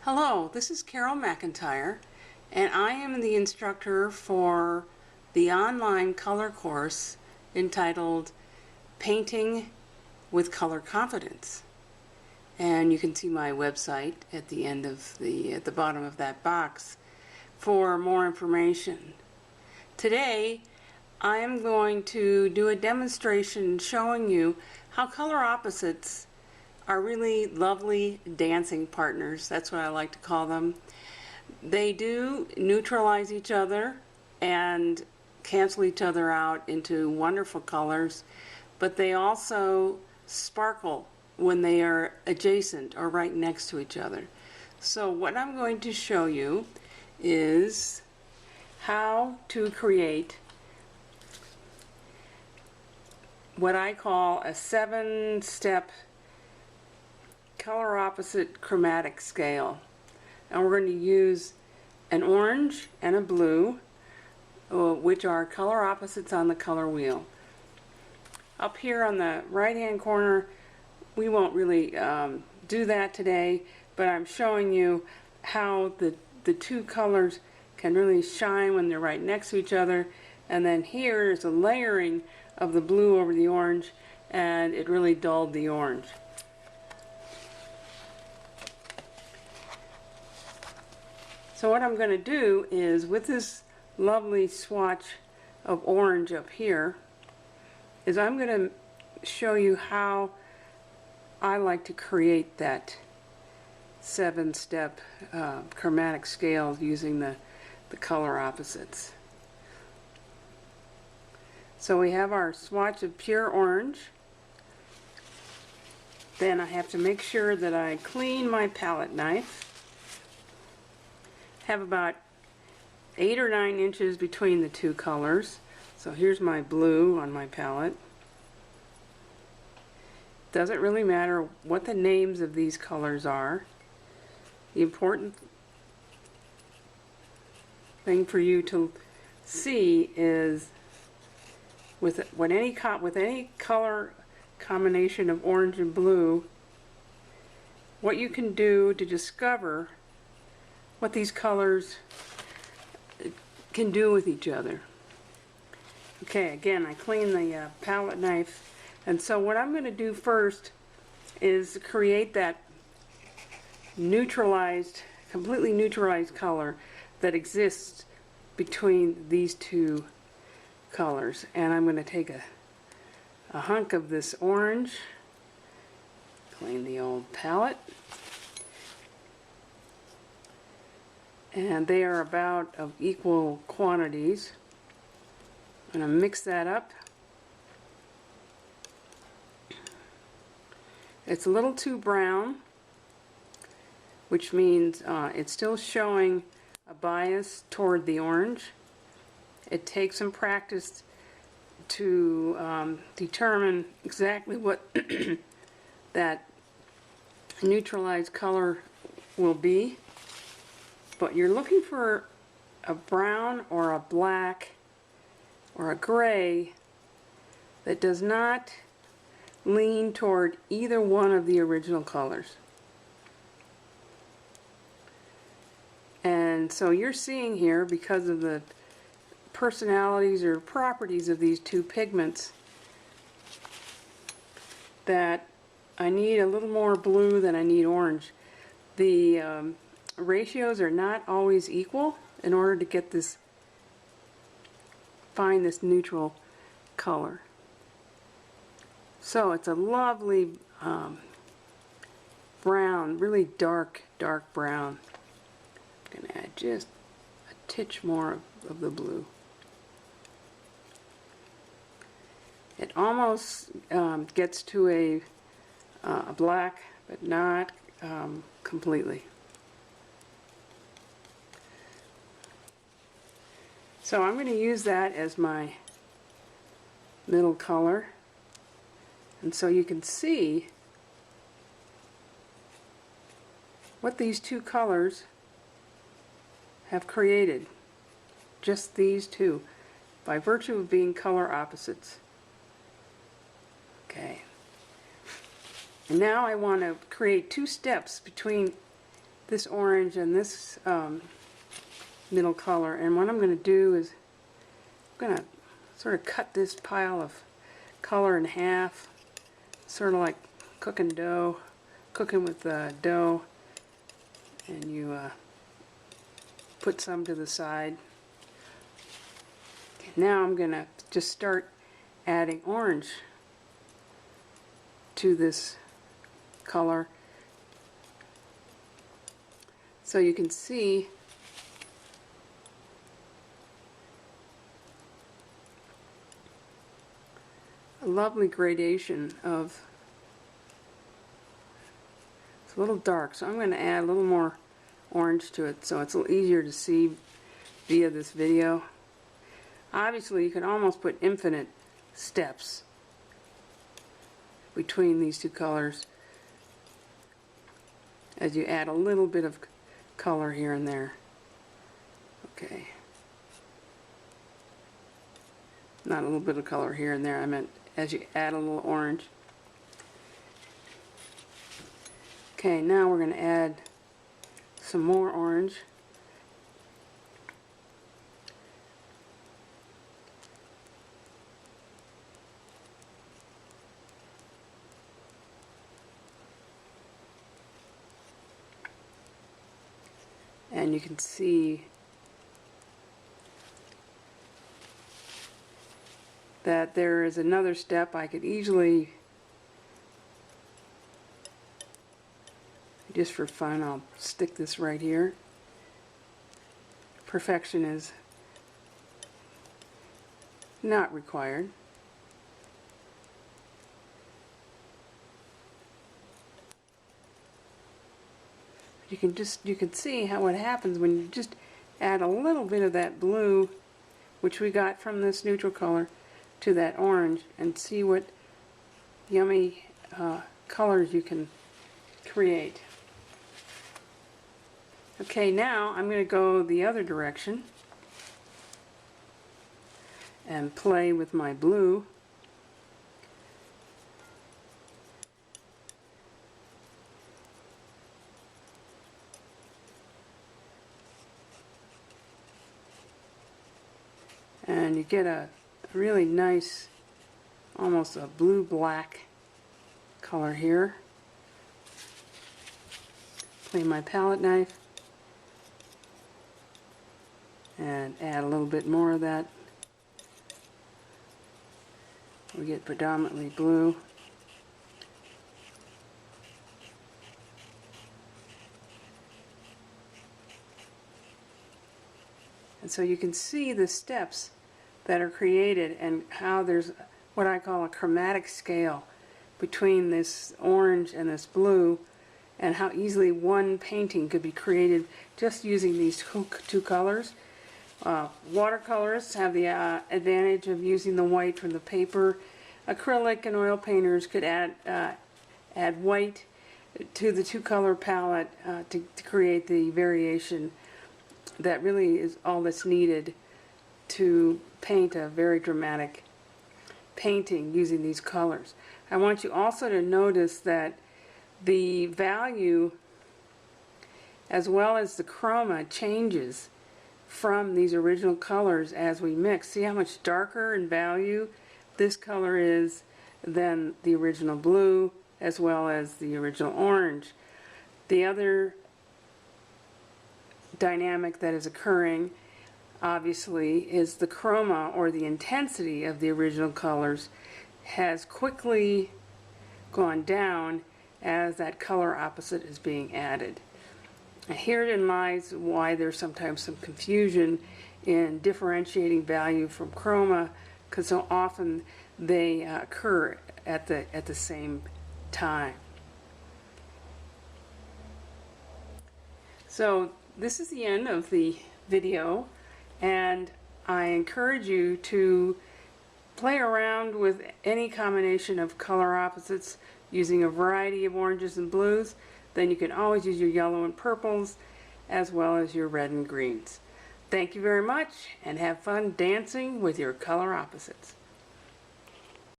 Hello, this is Carol McIntyre, and I am the instructor for the online color course entitled Painting with Color Confidence. And you can see my website at the end of at the bottom of that box for more information. Today, I am going to do a demonstration showing you how color opposites are really lovely dancing partners. That's what I like to call them. They do neutralize each other and cancel each other out into wonderful colors, but they also sparkle when they are adjacent or right next to each other. So what I'm going to show you is how to create what I call a 7-step color opposite chromatic scale. And we're going to use an orange and a blue, which are color opposites on the color wheel. Up here on the right hand corner, we won't really do that today, but I'm showing you how the two colors can really shine when they're right next to each other. And then here is a layering of the blue over the orange, and it really dulled the orange. So what I'm going to do is, with this lovely swatch of orange up here, is I'm going to show you how I like to create that 7-step chromatic scale using the color opposites. So we have our swatch of pure orange. Then I have to make sure that I clean my palette knife. Have about 8 or 9 inches between the two colors. So here's my blue on my palette. Doesn't really matter what the names of these colors are. The important thing for you to see is with any color combination of orange and blue, what you can do to discover what these colors can do with each other. Okay, again, I clean the palette knife, and so what I'm going to do first is create that completely neutralized color that exists between these two colors. And I'm going to take a hunk of this orange, clean the old palette, and they are about of equal quantities. I'm going to mix that up. It's a little too brown, which means it's still showing a bias toward the orange. It takes some practice to determine exactly what that neutralized color will be. But you're looking for a brown or a black or a gray that does not lean toward either one of the original colors. And so you're seeing here, because of the personalities or properties of these two pigments, that I need a little more blue than I need orange. The ratios are not always equal in order to get find this neutral color. So it's a lovely brown, really dark brown. I'm going to add just a titch more of the blue. It almost gets to a black, but not completely. So I'm going to use that as my middle color, and so you can see what these two colors have created, just these two, by virtue of being color opposites. Okay, and now I want to create 2 steps between this orange and this middle color, and what I'm going to do is I'm going to sort of cut this pile of color in half, sort of like cooking dough, cooking with dough, and you put some to the side. Okay, now I'm going to just start adding orange to this color, so you can see a lovely gradation of, it's a little dark, so I'm going to add a little more orange to it so it's a little easier to see via this video. Obviously you can almost put infinite steps between these two colors as you add a little bit of color here and there. Okay. Not a little bit of color here and there, I meant as you add a little orange. Okay, now we're going to add some more orange. And you can see that there is another step. I could easily, just for fun, I'll stick this right here. Perfection is not required. You can see how it happens when you just add a little bit of that blue, which we got from this neutral color, to that orange, and see what yummy colors you can create. Okay, now I'm going to go the other direction and play with my blue. And you get a really nice, almost a blue-black color here. Clean my palette knife and add a little bit more of that. We get predominantly blue. And so you can see the steps that are created and how there's what I call a chromatic scale between this orange and this blue, and how easily one painting could be created just using these two colors. Watercolorists have the advantage of using the white from the paper. Acrylic and oil painters could add white to the two-color palette to create the variation that really is all that's needed to paint a very dramatic painting using these colors. I want you also to notice that the value as well as the chroma changes from these original colors as we mix. See how much darker in value this color is than the original blue as well as the original orange. The other dynamic that is occurring obviously is the chroma, or the intensity of the original colors, has quickly gone down as that color opposite is being added. And herein lies why there's sometimes some confusion in differentiating value from chroma, because so often they occur at the same time. So this is the end of the video, and I encourage you to play around with any combination of color opposites using a variety of oranges and blues. Then you can always use your yellow and purples as well as your red and greens. Thank you very much, and have fun dancing with your color opposites.